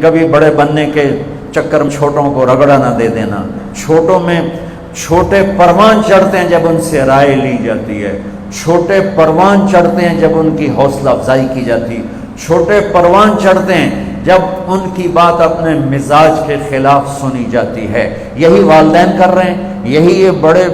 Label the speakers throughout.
Speaker 1: کبھی بڑے بننے کے چکر میں چھوٹوں کو رگڑا نہ دے دینا. چھوٹوں میں چھوٹے پروان چڑھتے ہیں جب ان سے رائے لی جاتی ہے. چھوٹے پروان چڑھتے ہیں جب ان کی حوصلہ افزائی کی جاتی. چھوٹے پروان چڑھتے ہیں جب ان کی بات اپنے مزاج کے خلاف سنی جاتی ہے. یہی والدین کر رہے ہیں, یہی یہ بڑے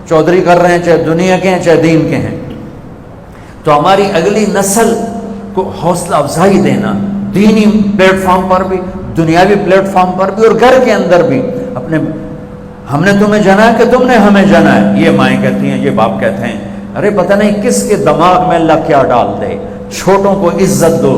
Speaker 1: چودھری کر رہے ہیں, چاہے دنیا کے ہیں چاہے دین کے ہیں. تو ہماری اگلی نسل کو حوصلہ افزائی دینا, دینی پلیٹ فارم پر بھی, دنیاوی پلیٹ فارم پر بھی, اور گھر کے اندر بھی. اپنے ہم نے تمہیں جانا ہے کہ تم نے ہمیں جانا ہے, یہ مائیں کہتی ہیں, یہ باپ کہتے ہیں. ارے پتہ نہیں کس کے دماغ میں اللہ کیا ڈال دے. چھوٹوں کو عزت دو,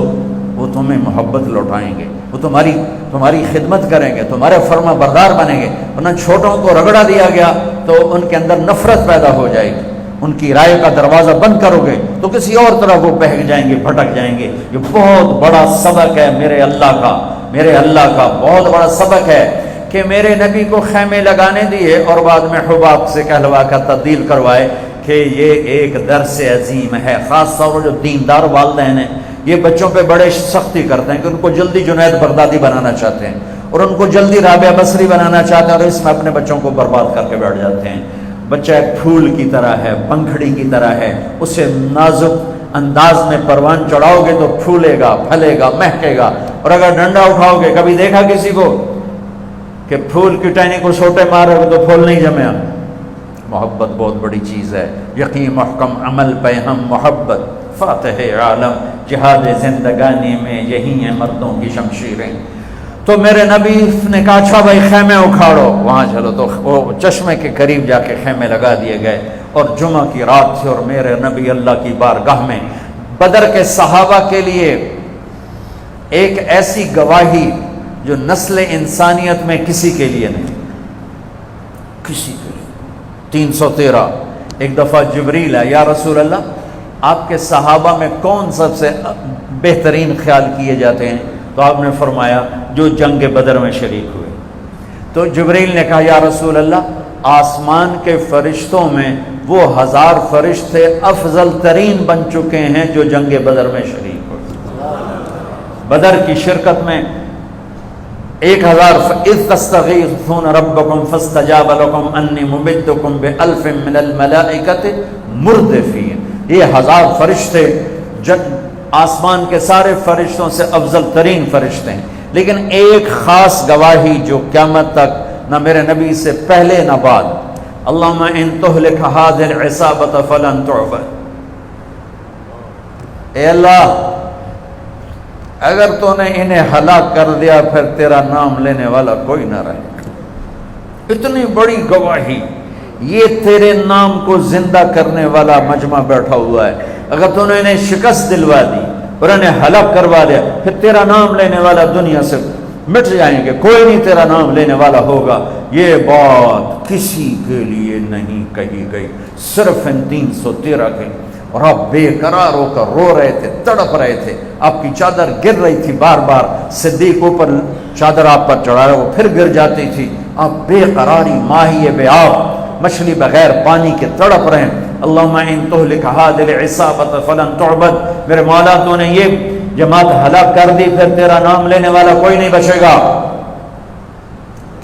Speaker 1: وہ تمہیں محبت لوٹائیں گے, وہ تمہاری خدمت کریں گے, تمہارے فرما بردار بنیں گے. ورنہ چھوٹوں کو رگڑا دیا گیا تو ان کے اندر نفرت پیدا ہو جائے گی. ان کی رائے کا دروازہ بند کرو گے تو کسی اور طرف وہ بہک جائیں گے, بھٹک جائیں گے. یہ بہت بڑا سبق ہے میرے اللہ کا بہت بڑا سبق ہے کہ میرے نبی کو خیمے لگانے دیے اور بعد میں حباب سے کہلوا کر تبدیل کروائے کہ یہ ایک درس عظیم ہے. خاص طور پر جو دیندار والدین ہیں یہ بچوں پہ بڑے سختی کرتے ہیں کہ ان کو جلدی جنید بغدادی بنانا چاہتے ہیں اور ان کو جلدی رابعہ بصری بنانا چاہتے ہیں, اور اس میں اپنے بچوں کو برباد کر کے بیٹھ جاتے ہیں. بچہ ایک پھول کی طرح ہے, پنکھڑی کی طرح ہے, اسے نازک انداز میں پروان چڑھاؤ گے تو پھولے گا, پھلے گا, مہکے گا. اور اگر ڈنڈا اٹھاؤ گے, کبھی دیکھا کسی کو کہ پھول کی ٹہنی کو سوٹے مارے گے تو پھول نہیں جمیا. محبت بہت بڑی چیز ہے. یقین محکم عمل پہ ہم محبت, فاتح عالم جہاد زندگانی میں یہی ہیں مردوں کی شمشیریں. تو میرے نبی نے کہا اچھا بھائی خیمے اکھاڑو, وہاں چلو. تو وہ چشمے کے قریب جا کے خیمے لگا دیے گئے. اور جمعہ کی رات تھی اور میرے نبی اللہ کی بارگاہ میں بدر کے صحابہ کے لیے ایک ایسی گواہی جو نسل انسانیت میں کسی کے لیے نہیں, کسی کے لیے. 313 ایک دفعہ جبریل ہے, یا رسول اللہ آپ کے صحابہ میں کون سب سے بہترین خیال کیے جاتے ہیں؟ تو آپ نے فرمایا جو جنگ بدر میں شریک ہوئے. تو جبریل نے کہا یا رسول اللہ آسمان کے فرشتوں میں وہ 1000 فرشتے افضل ترین بن چکے ہیں جو جنگ بدر میں شریک ہوئے. بدر کی شرکت میں 1000 اذ تستغیثون ربکم فاستجاب لکم انی ممدکم بألف من الملائکۃ مردفین. یہ 1000 فرشتے آسمان کے سارے فرشتوں سے افضل ترین فرشتے ہیں. لیکن ایک خاص گواہی جو قیامت تک نہ میرے نبی سے پہلے نہ بعد, اللہم ان تہلک ہذہ العصابۃ فلن تعبد. اے اللہ اگر تو نے انہیں ہلاک کر دیا پھر تیرا نام لینے والا کوئی نہ رہے. اتنی بڑی گواہی, یہ تیرے نام کو زندہ کرنے والا مجمع بیٹھا ہوا ہے. اگر تو نے انہیں شکست دلوا دی اور انہیں ہلاک کروا دیا پھر تیرا نام لینے والا دنیا سے مٹ جائیں گے, کوئی نہیں تیرا نام لینے والا ہوگا. یہ بات کسی کے لیے نہیں کہی گئی, صرف ان 313 کے. اور آپ بے قرار ہو کر رو رہے تھے, تڑپ رہے تھے, آپ کی چادر گر رہی تھی بار بار. صدیق اوپر چادر آپ پر چڑھا رہا, وہ پھر گر جاتی تھی. آپ بے قراری, ماہی بے آب, مچھلی بغیر پانی کے تڑپ رہے ہیں. اللہم ان تہلک ہذہ العصابۃ فلن تعبد. میرے مولا تو نے یہ جماعت ہلاک کر دی پھر تیرا نام لینے والا کوئی نہیں بچے گا.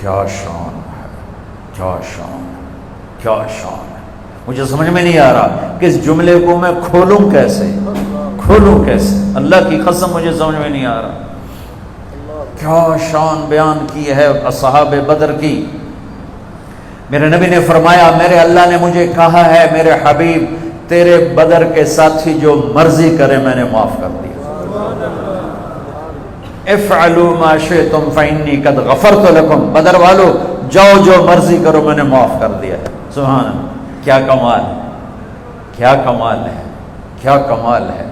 Speaker 1: کیا شان ہے, کیا شان, کیا شان ہے. مجھے سمجھ میں نہیں آ رہا کہ اس جملے کو میں کھولوں کیسے. اللہ کی قسم مجھے سمجھ میں نہیں آ رہا. کیا شان بیان کی ہے اصحاب بدر کی. میرے نبی نے فرمایا میرے اللہ نے مجھے کہا ہے میرے حبیب تیرے بدر کے ساتھی جو مرضی کرے میں نے معاف کر دیا. افعلوا ما شئتم فإني قد غفرت لكم. بدر والو جاؤ جو مرضی کرو میں نے معاف کر دیا. سبحان اللہ. کیا کمال ہے, کیا کمال ہے, کیا کمال ہے.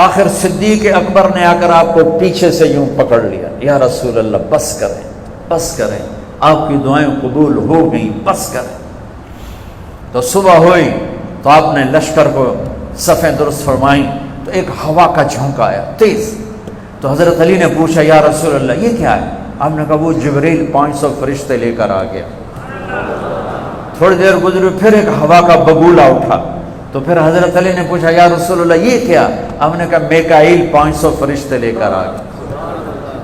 Speaker 1: آخر صدیق اکبر نے آ کر آپ کو پیچھے سے یوں پکڑ لیا, یا رسول اللہ بس کریں, بس کریں, آپ کی دعائیں قبول ہو گئیں, بس کریں. تو صبح ہوئی تو آپ نے لشکر کو صفیں درست فرمائیں تو ایک ہوا کا جھونکا آیا تیز. تو حضرت علی نے پوچھا یا رسول اللہ یہ کیا ہے؟ آپ نے کہا وہ جبریل 500 فرشتے لے کر آ گیا. تھوڑی دیر گزری پھر ایک ہوا کا بگولا اٹھا. تو پھر حضرت علی نے پوچھا یا رسول اللہ یہ کیا؟ آپ نے کہا میکائیل 500 فرشتے لے کر آ گئے.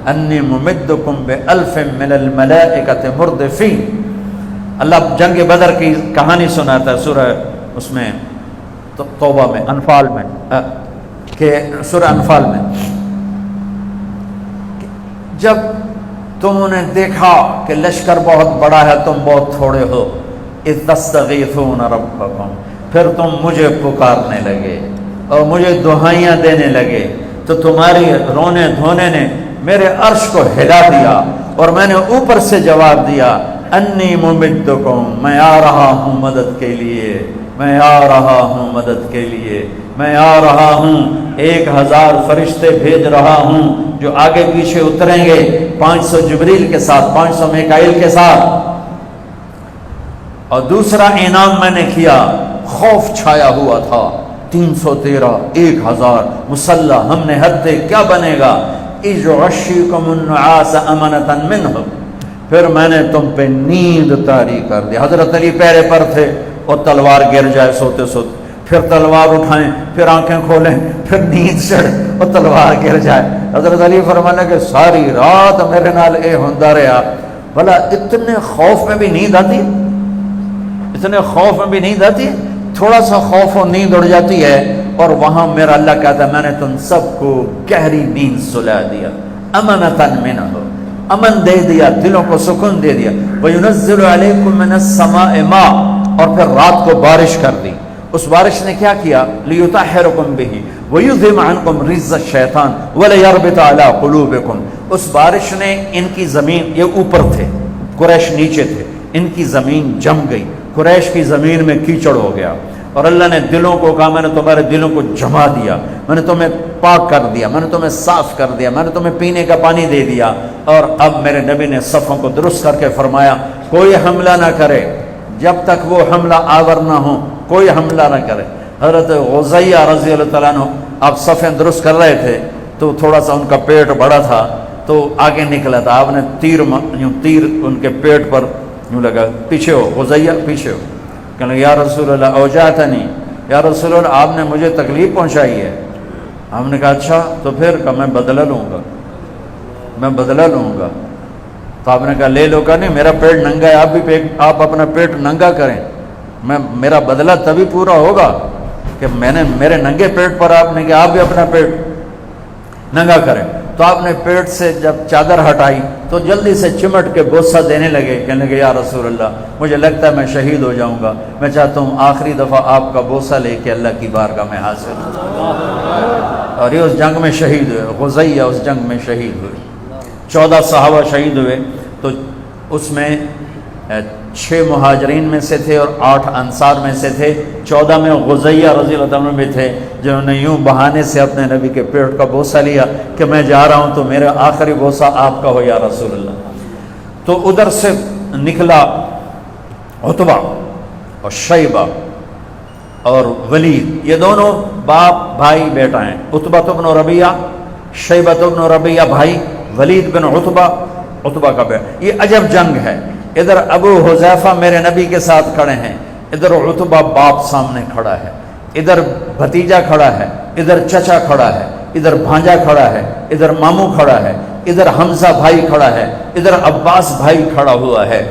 Speaker 1: انی ممدکم بألف من الملائکۃ مردفین. اللہ جنگ بدر کی کہانی سناتا ہے سورہ اس میں توبہ میں، انفال میں، کہ سورہ انفال میں، جب تم نے دیکھا کہ لشکر بہت بڑا ہے تم بہت تھوڑے ہو، اذ تستغیثون ربکم، پھر تم مجھے پکارنے لگے اور مجھے دہائیاں دینے لگے، تو تمہاری رونے دھونے نے میرے عرش کو ہلا دیا اور میں نے اوپر سے جواب دیا انی ممدکم، میں آ رہا ہوں مدد کے لیے، میں آ رہا ہوں مدد کے لیے، میں آ رہا ہوں، 1000 فرشتے بھیج رہا ہوں جو آگے پیچھے اتریں گے، 500 جبریل کے ساتھ، 500 میکائیل کے ساتھ. اور دوسرا انعام میں نے کیا، خوف چھایا ہوا تھا، 313 1000 مسلح، ہم نے حد کیا بنے گا، اذ غشیکم النعاس امنۃ منہ، پھر میں نے تم پہ نیند طاری کر دی. حضرت علی پیرے پر تھے اور تلوار گر جائے سوتے سوتے، پھر تلوار اٹھائیں، پھر آنکھیں کھولیں، پھر نیند چڑھ اور تلوار گر جائے. حضرت علی فرمانے کہ ساری رات میرے نال اے ہوندا رہا. بھلا اتنے خوف میں بھی نیند آتی، اتنے خوف میں بھی نیند آتی، تھوڑا سا خوف اور نیند اڑ جاتی ہے اور وہاں میرا اللہ کہتا ہے میں نے تم سب کو گہری نیند سلا دیا، امنۃ منہ، امن دے دیا، دلوں کو سکون دے دیا. وَيُنَزِّلُ عَلَيْكُم مِّنَ السَّمَاءِ مَاءً، اور پھر رات کو بارش کر دی. اس بارش نے کیا کیا، لِيُطَهِّرَكُم بِهِ وَيُذْهِبَ عَنكُم رِجْزَ الشَّيْطَانِ وَلِيَرْبِطَ عَلَىٰ قُلُوبِكُم. اس بارش نے ان کی زمین، یہ اوپر تھے، قریش نیچے تھے، ان کی زمین جم گئی، قریش کی زمین میں کیچڑ ہو گیا، اور اللہ نے دلوں کو کہا میں نے تمہارے دلوں کو جما دیا، میں نے تمہیں پاک کر دیا، میں نے تمہیں صاف کر دیا، میں نے تمہیں پینے کا پانی دے دیا. اور اب میرے نبی نے صفوں کو درست کر کے فرمایا کوئی حملہ نہ کرے جب تک وہ حملہ آور نہ ہو، کوئی حملہ نہ کرے. حضرت غزیہ رضی اللہ تعالیٰ عنہ آپ صفیں درست کر رہے تھے تو تھوڑا سا ان کا پیٹ بڑا تھا تو آگے نکلا تھا، آپ نے تیر ان کے پیٹ پر یوں لگا، پیچھے ہو غزیہ پیچھے ہو. کہنے لگے یا رسول اللہ اوجعتنی، یا رسول اللہ آپ نے مجھے تکلیف پہنچائی ہے. ہم نے کہا اچھا، تو پھر کہا میں بدلہ لوں گا، میں بدلہ لوں گا. تو آپ نے کہا لے لو. کہا نہیں، میرا پیٹ ننگا ہے، آپ اپنا پیٹ ننگا کریں، میرا بدلہ تبھی پورا ہوگا کہ میں نے میرے ننگے پیٹ پر آپ نے کہا آپ بھی اپنا پیٹ ننگا کریں. تو آپ نے پیٹ سے جب چادر ہٹائی تو جلدی سے چمٹ کے بوسہ دینے لگے. کہنے لگے یا رسول اللہ مجھے لگتا ہے میں شہید ہو جاؤں گا، میں چاہتا ہوں آخری دفعہ آپ کا بوسہ لے کے اللہ کی بارگاہ میں حاضر ہوں. اور یہ اس جنگ میں شہید ہوئے، غزیہ اس جنگ میں شہید ہوئے. 14 صحابہ شہید ہوئے، تو اس میں 6 مہاجرین میں سے تھے اور 8 انصار میں سے تھے. 14 میں غزیہ رضی اللہ عنہ بھی تھے جنہوں نے یوں بہانے سے اپنے نبی کے پیٹ کا بوسہ لیا کہ میں جا رہا ہوں تو میرا آخری بوسہ آپ کا ہو یا رسول اللہ. تو ادھر سے نکلا عتبہ اور شیبہ اور ولید، یہ دونوں باپ بھائی بیٹا ہیں. عتبہ بن ربیعہ، شیبہ بن ربیعہ بھائی، ولید بن عتبہ کا بیٹا. یہ عجب جنگ ہے. ادھر ابو حذیفہ میرے نبی کے ساتھ کھڑے ہیں، ادھر عتبہ باپ سامنے کھڑا ہے، ادھر بھتیجا کھڑا ہے، ادھر چچا کھڑا ہے، ادھر بھانجا کھڑا ہے، ادھر ماموں کھڑا ہے، ادھر حمزہ بھائی کھڑا ہے، ادھر عباس بھائی کھڑا ہوا ہے،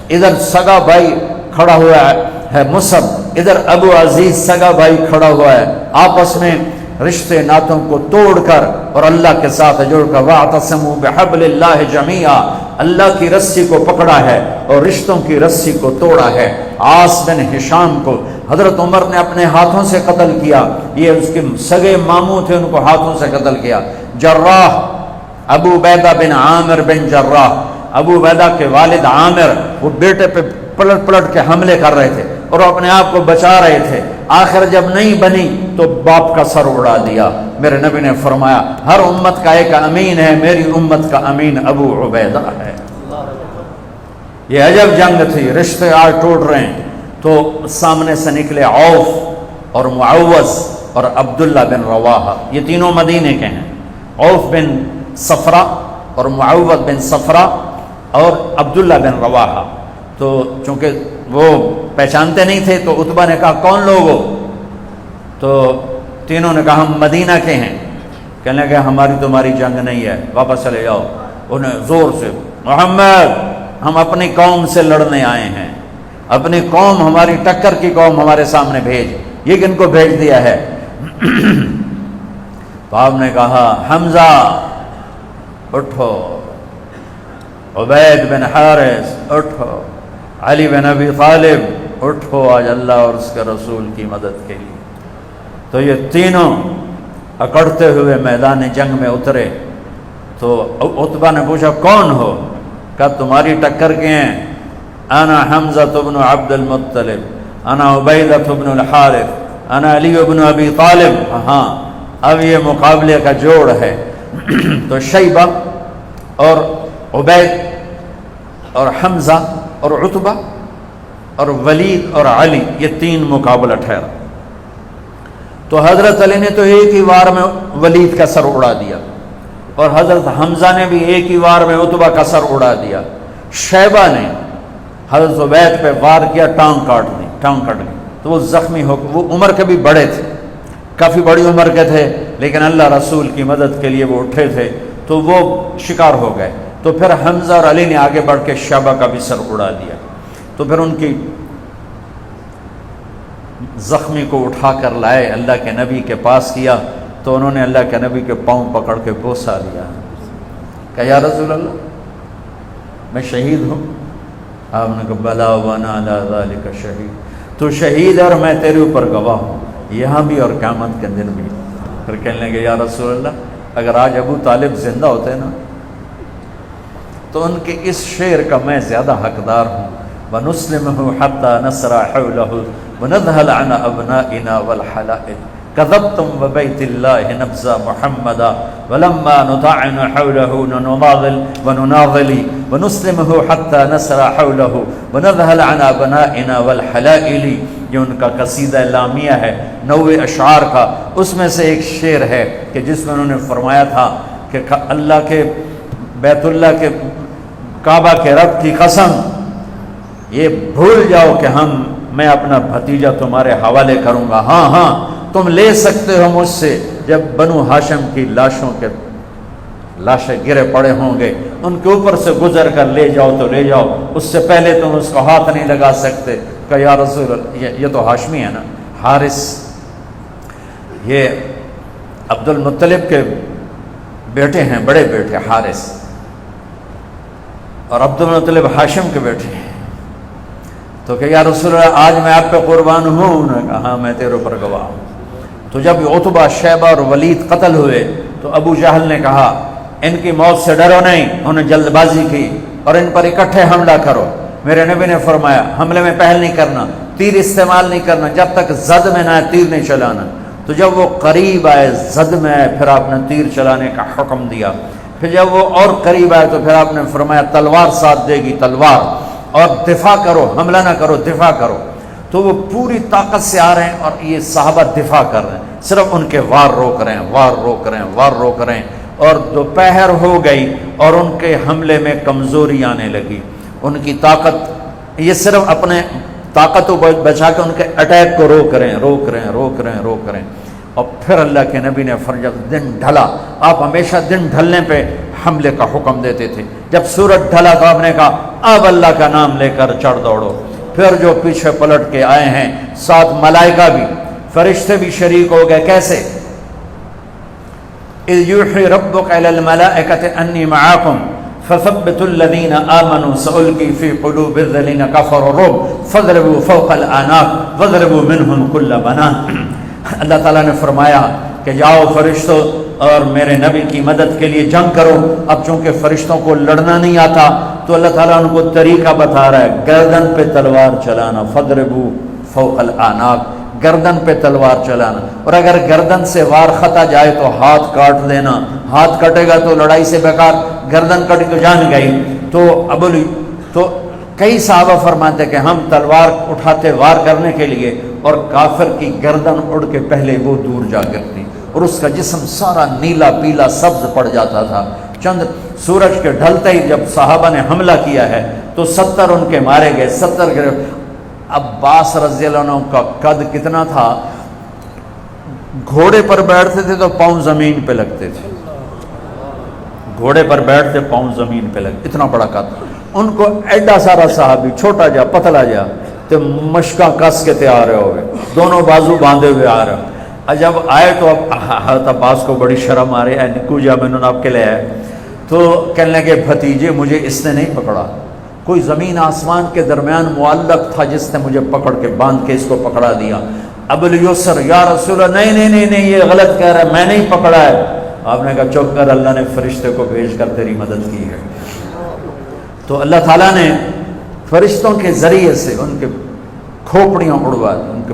Speaker 1: ادھر سگا بھائی کھڑا ہوا ہے مصعب، ادھر ابو عزیز سگا بھائی کھڑا ہوا ہے. آپس میں رشتے ناتوں کو توڑ کر اور اللہ کے ساتھ جوڑ کر وَاعْتَصِمُوا بِحَبْلِ اللَّهِ جَمِيعًا، اللہ کی رسی کو پکڑا ہے اور رشتوں کی رسی کو توڑا ہے. عاص بن ہشام کو حضرت عمر نے اپنے ہاتھوں سے قتل کیا، یہ اس کے سگے ماموں تھے، ان کو ہاتھوں سے قتل کیا. جراح ابو عبیدہ بن عامر بن جراح، ابو عبیدہ کے والد عامر، وہ بیٹے پہ پلٹ پلٹ کے حملے کر رہے تھے اور اپنے آپ کو بچا رہے تھے. آخر جب نہیں بنی تو باپ کا سر اڑا دیا. میرے نبی نے فرمایا ہر امت کا ایک امین ہے، میری امت کا امین ابو عبیدہ ہے. یہ عجب جنگ تھی، رشتے آج ٹوٹ رہے ہیں. تو سامنے سے نکلے عوف اور معوذ اور عبداللہ بن رواحہ، یہ تینوں مدینے کے ہیں. عوف بن صفرہ اور معوذ بن صفرہ اور عبداللہ بن رواحہ. تو چونکہ وہ پہچانتے نہیں تھے تو عتبہ نے کہا کون لوگ ہو؟ تو تینوں نے کہا ہم مدینہ کے ہیں. کہنے لگے ہماری تمہاری جنگ نہیں ہے، واپس چلے جاؤ۔ انہیں زور سے، محمد ہم اپنی قوم سے لڑنے آئے ہیں، اپنی قوم، ہماری ٹکر کی قوم ہمارے سامنے بھیج۔ یہ کن کو بھیج دیا ہے؟ تو آپ نے کہا حمزہ اٹھو، عبید بن حارث اٹھو، علی بن ابی طالب اٹھو، آج اللہ اور اس کے رسول کی مدد کے لیے۔ تو یہ تینوں اکڑتے ہوئے میدان جنگ میں اترے۔ تو عتبہ نے پوچھا کون ہو؟ کہا تمہاری ٹکر کے ہیں، انا حمزہ بن عبد المطلب، انا عبیدہ بن الحارث، انا علی بن ابی طالب۔ ہاں اب یہ مقابلے کا جوڑ ہے۔ تو شیبہ اور عبید اور حمزہ اور عتبہ اور ولید اور علی، یہ تین مقابلہ ٹھہرا۔ تو حضرت علی نے تو ایک ہی وار میں ولید کا سر اڑا دیا، اور حضرت حمزہ نے بھی ایک ہی وار میں عتبہ کا سر اڑا دیا۔ شیبہ نے حضرت عبید پہ وار کیا، ٹانگ کاٹ لی، تو وہ زخمی ہو، وہ عمر کے بھی بڑے تھے، کافی بڑی عمر کے تھے، لیکن اللہ رسول کی مدد کے لیے وہ اٹھے تھے، تو وہ شکار ہو گئے۔ تو پھر حمزہ اور علی نے آگے بڑھ کے شیبہ کا بھی سر اڑا دیا۔ تو پھر ان کی زخمی کو اٹھا کر لائے، اللہ کے نبی کے پاس کیا، تو انہوں نے اللہ کے نبی کے پاؤں پکڑ کے بوسہ لیا کہ یا رسول اللہ میں شہید ہوں۔ آپ نے کہا بلا وانا علی ذالک شہید، تو شہید ہے اور میں تیرے اوپر گواہ ہوں، یہاں بھی اور قیامت کے دن بھی۔ پھر کہنے لگے یا رسول اللہ اگر آج ابو طالب زندہ ہوتے نا تو ان کے اس شعر کا میں زیادہ حقدار ہوں، وَنُسْلِمُهُ حَتَّى نَسْرَ حَوْلَهُ وَنَذْهَلَ عَنَ أَبْنَائِنَا وَالْحَلَائِلِ كَذَبْتُمْ وَبَيْتِ اللَّهِ نَبْزَ مُحَمَّدًا وَلَمَّا نُطَعِنُ حَوْلَهُ وَنُنَاضِلِ وَنُسْلِمُهُ حَتَّى نَسْرَ حَوْلَهُ وَنَذْهَلَ عَنَ أَبْنَائِنَا وَالْحَلَائِلِ۔ یہ ان کا قصیدہ لامیہ ہے، 90 اشعار کا، اس میں سے ایک شعر ہے کہ جس میں انہوں نے فرمایا تھا کہ اللہ کے بیت اللہ کے کعبہ کے رب کی قسم یہ بھول جاؤ کہ میں اپنا بھتیجا تمہارے حوالے کروں گا، ہاں تم لے سکتے ہو مجھ سے، جب بنو ہاشم کی لاشیں گرے پڑے ہوں گے ان کے اوپر سے گزر کر لے جاؤ تو لے جاؤ، اس سے پہلے تم اس کو ہاتھ نہیں لگا سکتے۔ کہ یا رسول اللہ یہ تو ہاشمی ہے نا، حارث، یہ عبد المطلب کے بیٹے ہیں، بڑے بیٹے حارث، اور عبد المطلب ہاشم کے بیٹے ہیں۔ تو کہ یا رسول اللہ آج میں آپ پہ قربان ہوں؟ انہوں نے کہا ہاں میں تیرے اوپر گواہ ہوں۔ تو جب عتبہ، شیبہ اور ولید قتل ہوئے تو ابو جہل نے کہا ان کی موت سے ڈرو نہیں، انہوں نے جلد بازی کی اور ان پر اکٹھے حملہ کرو۔ میرے نبی نے فرمایا حملے میں پہل نہیں کرنا، تیر استعمال نہیں کرنا، جب تک زد میں نہ آئے تیر نہیں چلانا۔ تو جب وہ قریب آئے، زد میں آئے، پھر آپ نے تیر چلانے کا حکم دیا۔ پھر جب وہ اور قریب آئے تو پھر آپ نے فرمایا تلوار ساتھ دے گی، تلوار، اور دفاع کرو، حملہ نہ کرو، دفاع کرو۔ تو وہ پوری طاقت سے آ رہے ہیں اور یہ صحابہ دفاع کر رہے ہیں، صرف ان کے وار روک رہے ہیں، وار روک رہے ہیں، اور دوپہر ہو گئی اور ان کے حملے میں کمزوری آنے لگی۔ ان کی طاقت، یہ صرف اپنے طاقت کو بچا کے ان کے اٹیک کو روک رہے ہیں۔ اور پھر اللہ کے نبی نے فرجت دن ڈھلا، آپ ہمیشہ دن ڈھلنے پہ حملے کا حکم دیتے تھے۔ جب سورج ڈھلا تو آپ نے کہا اب اللہ کا نام لے کر چڑھ دوڑو۔ پھر جو پیچھے پلٹ کے آئے ہیں، ساتھ ملائکہ بھی، فرشتے بھی شریک ہو گئے۔ کیسے؟ اذ یوحی ربک الی الملائکۃ انی معکم فثبتوا الذین آمنوا سألقی فی قلوب الذین کفروا الرعب فاضربوا فوق الاعناق واضربوا منهم کل بنان۔ اللہ تعالیٰ نے فرمایا کہ جاؤ فرشتوں اور میرے نبی کی مدد کے لیے جنگ کرو۔ اب چونکہ فرشتوں کو لڑنا نہیں آتا تو اللہ تعالیٰ ان کو طریقہ بتا رہا ہے، گردن پہ تلوار چلانا، فضربوا فوق الاعناق، گردن پہ تلوار چلانا، اور اگر گردن سے وار خطا جائے تو ہاتھ کاٹ دینا، ہاتھ کٹے گا تو لڑائی سے بیکار، گردن کٹی تو جان گئی۔ تو کئی صحابہ فرماتے کہ ہم تلوار اٹھاتے وار کرنے کے لیے، اور کافر کی گردن اڑ کے پہلے وہ دور جا گرتی اور اس کا جسم سارا نیلا پیلا سبز پڑ جاتا تھا۔ چند سورج کے ڈھلتے ہی جب صحابہ نے حملہ کیا ہے تو 70 ان کے مارے گئے، 70 عباس رضی اللہ عنہ کا قد کتنا تھا؟ گھوڑے پر بیٹھتے تھے تو پاؤں زمین پہ لگتے تھے، گھوڑے پر بیٹھتے پاؤں زمین پہ لگتے، اتنا بڑا قد. ان کو ایڈا سارا صحابی، چھوٹا جا پتلا جا، تو مشکاں کس کے تیار ہو گئے، دونوں بازو باندھے ہوئے آ رہے. جب آئے تو اب حضرت عباس کو بڑی شرم آ رہی ہے، نکو جا میں نے آپ کے لے آئے. تو کہنے لگے بھتیجے مجھے اس نے نہیں پکڑا، کوئی زمین آسمان کے درمیان معلق تھا جس نے مجھے پکڑ کے باندھ کے اس کو پکڑا دیا. ابو الیسر یا رسول اللہ، نہیں نہیں نہیں نہیں یہ غلط کہہ رہا ہے، میں نہیں پکڑا ہے. آپ نے کہا چپ کر، اللہ نے فرشتے کو بھیج کر تیری مدد کی ہے. تو اللہ تعالیٰ نے فرشتوں کے ذریعے سے ان کے کھوپڑیاں اڑوا دی، ان کے،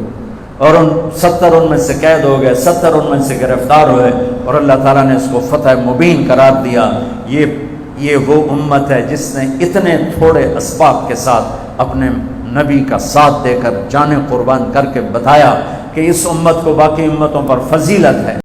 Speaker 1: اور 70 ان میں سے قید ہو گئے، 70 ان میں سے گرفتار ہوئے، اور اللہ تعالیٰ نے اس کو فتح مبین قرار دیا. یہ وہ امت ہے جس نے اتنے تھوڑے اسباب کے ساتھ اپنے نبی کا ساتھ دے کر جانیں قربان کر کے بتایا کہ اس امت کو باقی امتوں پر فضیلت ہے.